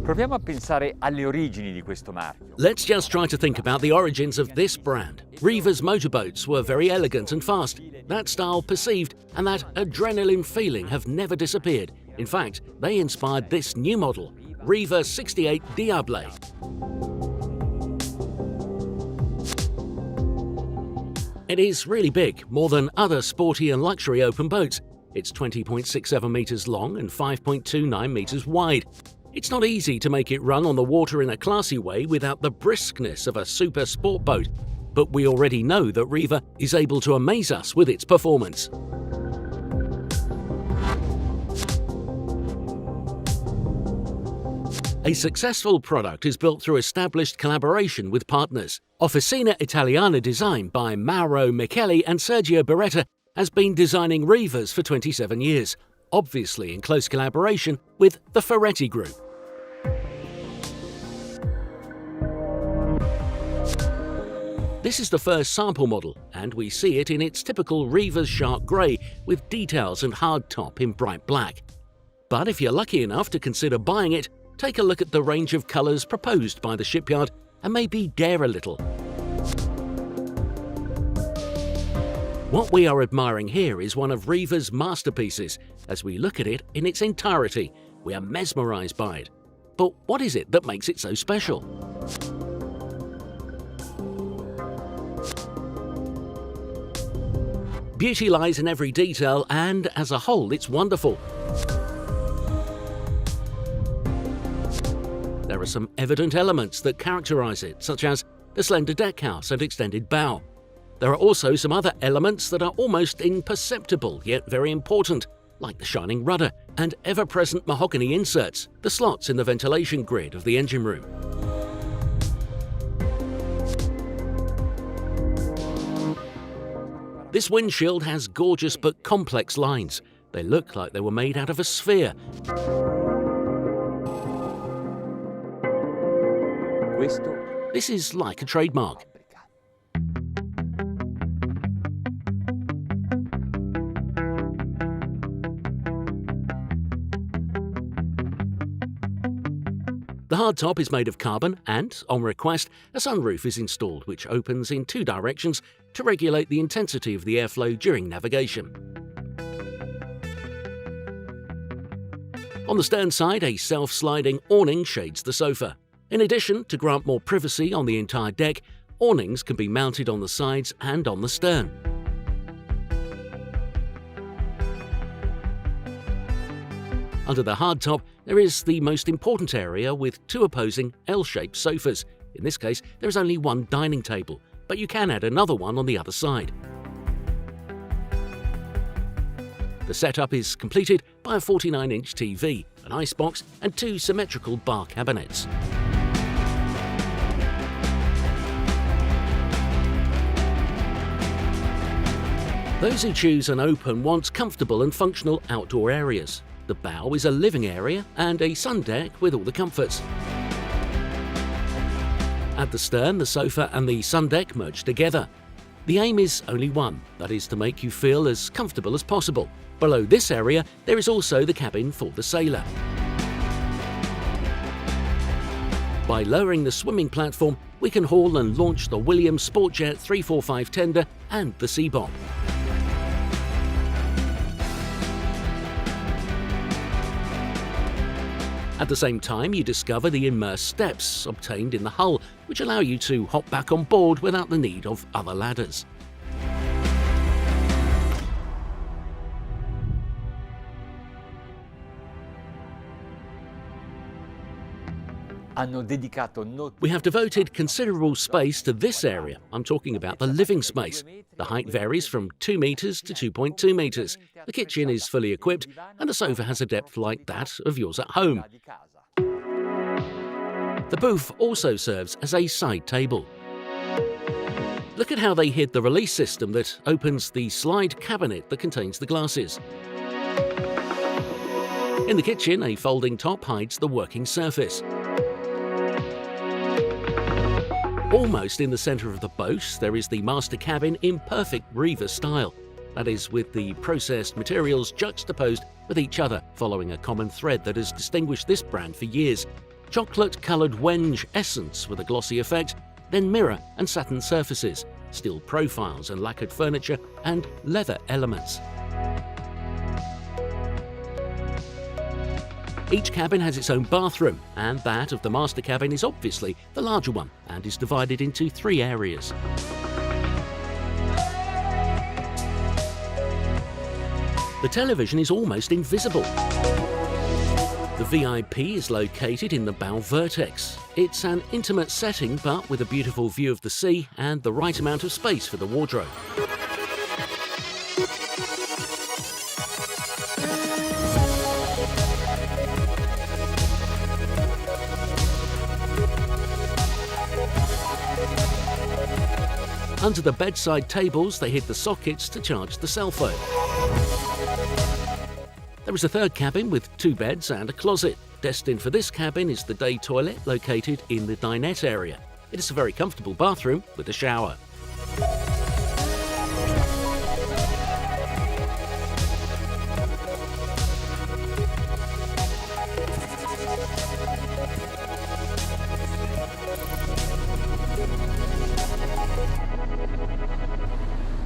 Proviamo a pensare alle origini di questo marchio. Let's just try to think about the origins of this brand. RIVA's motorboats were very elegant and fast. That style perceived and that adrenaline feeling have never disappeared. In fact, they inspired this new model, RIVA 68 DIABLE. It is really big, more than other sporty and luxury open boats. It's 20.67 meters long and 5.29 meters wide. It's not easy to make it run on the water in a classy way without the briskness of a super sport boat, but we already know that RIVA is able to amaze us with its performance. A successful product is built through established collaboration with partners. Officina Italiana design by Mauro Micheli and Sergio Beretta has been designing RIVAs for 27 years, obviously in close collaboration with the Ferretti Group. This is the first sample model, and we see it in its typical RIVA's shark grey with details and hardtop in bright black. But if you're lucky enough to consider buying it, take a look at the range of colours proposed by the shipyard and maybe dare a little. What we are admiring here is one of RIVA's masterpieces. As we look at it in its entirety, we are mesmerised by it. But what is it that makes it so special? Beauty lies in every detail, and as a whole, it's wonderful. There are some evident elements that characterize it, such as the slender deckhouse and extended bow. There are also some other elements that are almost imperceptible, yet very important, like the shining rudder and ever-present mahogany inserts, the slots in the ventilation grid of the engine room. This windshield has gorgeous but complex lines. They look like they were made out of a sphere. This is like a trademark. The hardtop is made of carbon and, on request, a sunroof is installed which opens in two directions to regulate the intensity of the airflow during navigation. On the stern side, a self-sliding awning shades the sofa. In addition, to grant more privacy on the entire deck, awnings can be mounted on the sides and on the stern. Under the hardtop, there is the most important area with two opposing L-shaped sofas. In this case, there is only one dining table, but you can add another one on the other side. The setup is completed by a 49-inch TV, an icebox, and two symmetrical bar cabinets. Those who choose an open want comfortable and functional outdoor areas. The bow is a living area and a sun deck with all the comforts. At the stern, the sofa and the sun deck merge together. The aim is only one, that is to make you feel as comfortable as possible. Below this area, there is also the cabin for the sailor. By lowering the swimming platform, we can haul and launch the Williams Sportjet 345 tender and the Seabomb. At the same time, you discover the immersed steps obtained in the hull, which allow you to hop back on board without the need of other ladders. We have devoted considerable space to this area. I'm talking about the living space. The height varies from 2 meters to 2.2 meters. The kitchen is fully equipped, and the sofa has a depth like that of yours at home. The booth also serves as a side table. Look at how they hid the release system that opens the slide cabinet that contains the glasses. In the kitchen, a folding top hides the working surface. Almost in the centre of the boat, there is the master cabin in perfect RIVA style. That is, with the processed materials juxtaposed with each other, following a common thread that has distinguished this brand for years. chocolate-coloured wenge essence with a glossy effect, then mirror and satin surfaces, steel profiles and lacquered furniture, and leather elements. Each cabin has its own bathroom, and that of the master cabin is obviously the larger one and is divided into 3 areas. The television is almost invisible. The VIP is located in the bow vertex. It's an intimate setting, but with a beautiful view of the sea and the right amount of space for the wardrobe. Under the bedside tables, they hid the sockets to charge the cell phone. There is a third cabin with 2 beds and a closet. Destined for this cabin is the day toilet located in the dinette area. It is a very comfortable bathroom with a shower.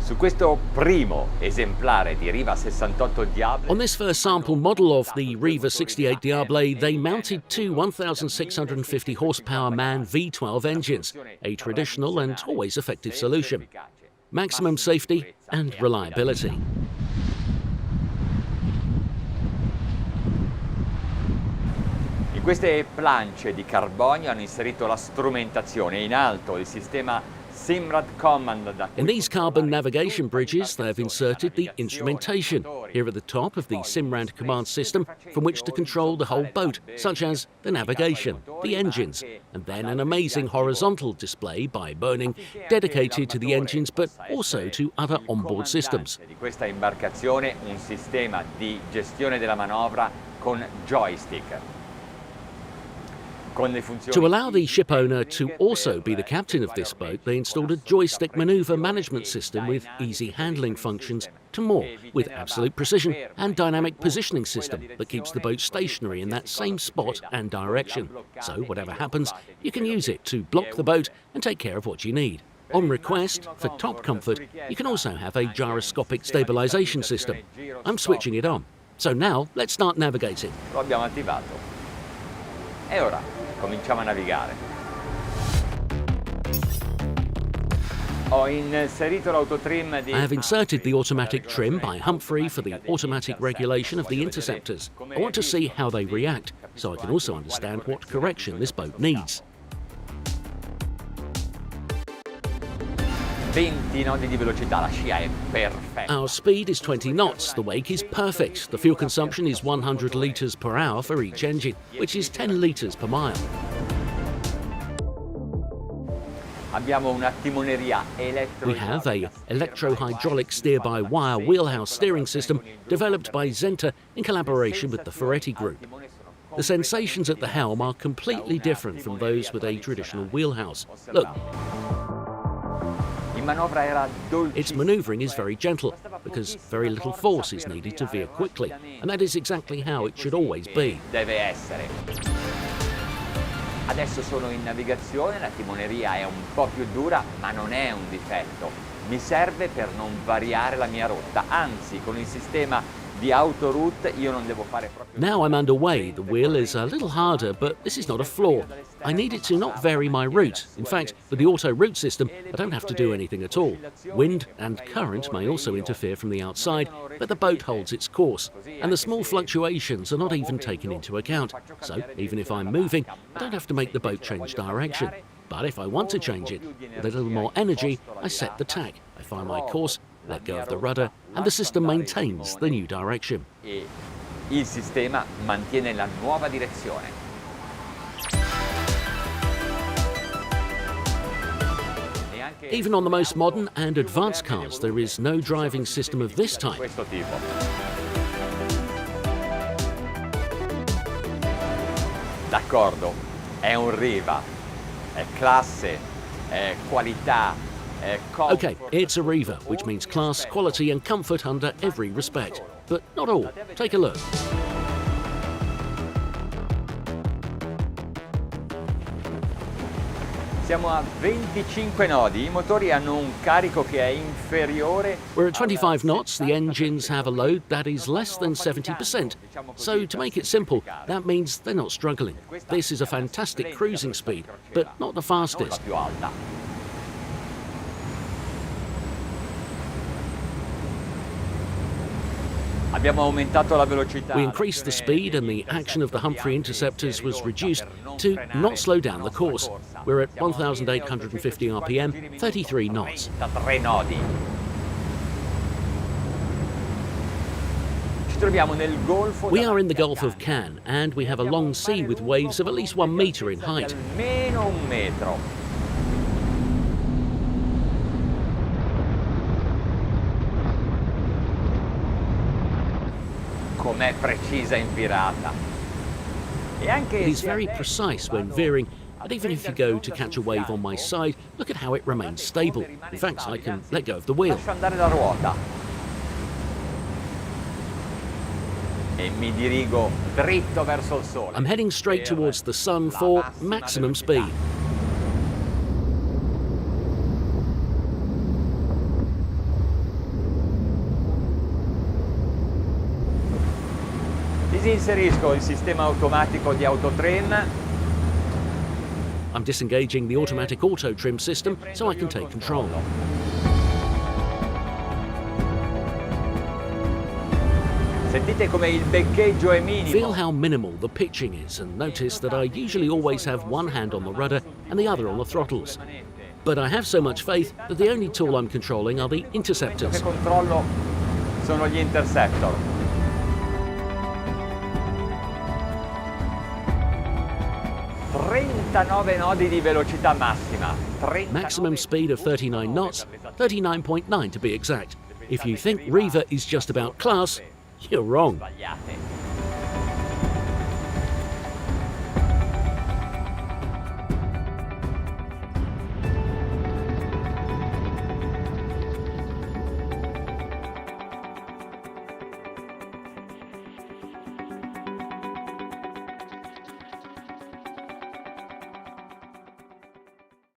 Su questo primo esemplare di Riva 68 DIABLE. On this first sample model of the RIVA 68 DIABLE, they mounted 2 1,650 horsepower MAN V12 engines, a traditional and always effective solution. Maximum safety and reliability. In queste plance di carbonio hanno inserito la strumentazione in alto, il sistema Simrad Command. In these carbon navigation bridges, they have inserted the instrumentation, here at the top of the Simrad command system, from which to control the whole boat, such as the navigation, the engines, and then an amazing horizontal display by Boning, dedicated to the engines but also to other onboard systems. Di questa imbarcazione un sistema di gestione della manovra con joystick. To allow the ship owner to also be the captain of this boat, they installed a joystick maneuver management system with easy handling functions to moor, with absolute precision and dynamic positioning system that keeps the boat stationary in that same spot and direction. So whatever happens, you can use it to block the boat and take care of what you need. On request, for top comfort, you can also have a gyroscopic stabilization system. I'm switching it on. So now, let's start navigating. Lo abbiamo attivato. E ora cominciamo a navigare. I have inserted the automatic trim by Humphrey for the automatic regulation of the interceptors. I want to see how they react, so I can also understand what correction this boat needs. 20 nodi di velocità, la scia è perfetta. Our speed is 20 knots, the wake is perfect. The fuel consumption is 100 litres per hour for each engine, which is 10 litres per mile. Abbiamo una timoneria We have a electro-hydraulic steer-by-wire wheelhouse steering system developed by Zenta in collaboration with the Ferretti Group. The sensations at the helm are completely different from those with a traditional wheelhouse. Look. Its manoeuvring is very gentle, because very little force is needed to veer quickly, and that is exactly how it should always be. Adesso sono in navigazione, la timoneria è un po' più dura, ma non è un difetto. Mi serve per non variare la mia rotta, anzi con il sistema di autoroute io non devo fare proprio. Now I'm underway. The wheel is a little harder, but this is not a flaw. I need it to not vary my route. In fact, with the auto route system, I don't have to do anything at all. Wind and current may also interfere from the outside, but the boat holds its course, and the small fluctuations are not even taken into account. So, even if I'm moving, I don't have to make the boat change direction. But if I want to change it, with a little more energy, I set the tack, I find my course, let go of the rudder, and the system maintains the new direction. Il sistema mantiene la nuova direzione. Even on the most modern and advanced cars, there is no driving system of this type. D'accordo, è un Riva, è classe, è qualità, è comfort. Okay, it's a Riva, which means class, quality and comfort under every respect. But not all. Take a look. Siamo a 25 nodi, i motori hanno un carico che è inferiore. We're at 25 knots, the engines have a load that is less than 70%. So to make it simple, that means they're not struggling. This is a fantastic cruising speed, but not the fastest. Più alta. Abbiamo aumentato la velocità. We increased the speed and the action of the Humphrey interceptors was reduced to not slow down the course. We're at 1,850 RPM, 33 knots. 3 nodi. Ci troviamo nel Golfo. We are in the Gulf of Cannes and we have a long sea with waves of at least 1 meter in height. Almeno 1 metro. Com'è precisa in virata. It is very precise when veering, and even if you go to catch a wave on my side, look at how it remains stable. In fact, I can let go of the wheel. Lascio andare la ruota. E mi dirigo dritto verso il sole. I'm heading straight towards the sun for maximum speed. Disinserisco il sistema automatico di autotrim. I'm disengaging the automatic auto trim system so I can take control. Sentite come il beccheggio è minimo. Feel how minimal the pitching is and notice that I usually always have one hand on the rudder and the other on the throttles. But I have so much faith that the only tool I'm controlling are the interceptors. Che controllo sono gli interceptor. 39 nodi di velocità massima. Maximum speed of 39 knots, 39.9 to be exact. If you think RIVA is just about class, you're wrong. Sbagliate.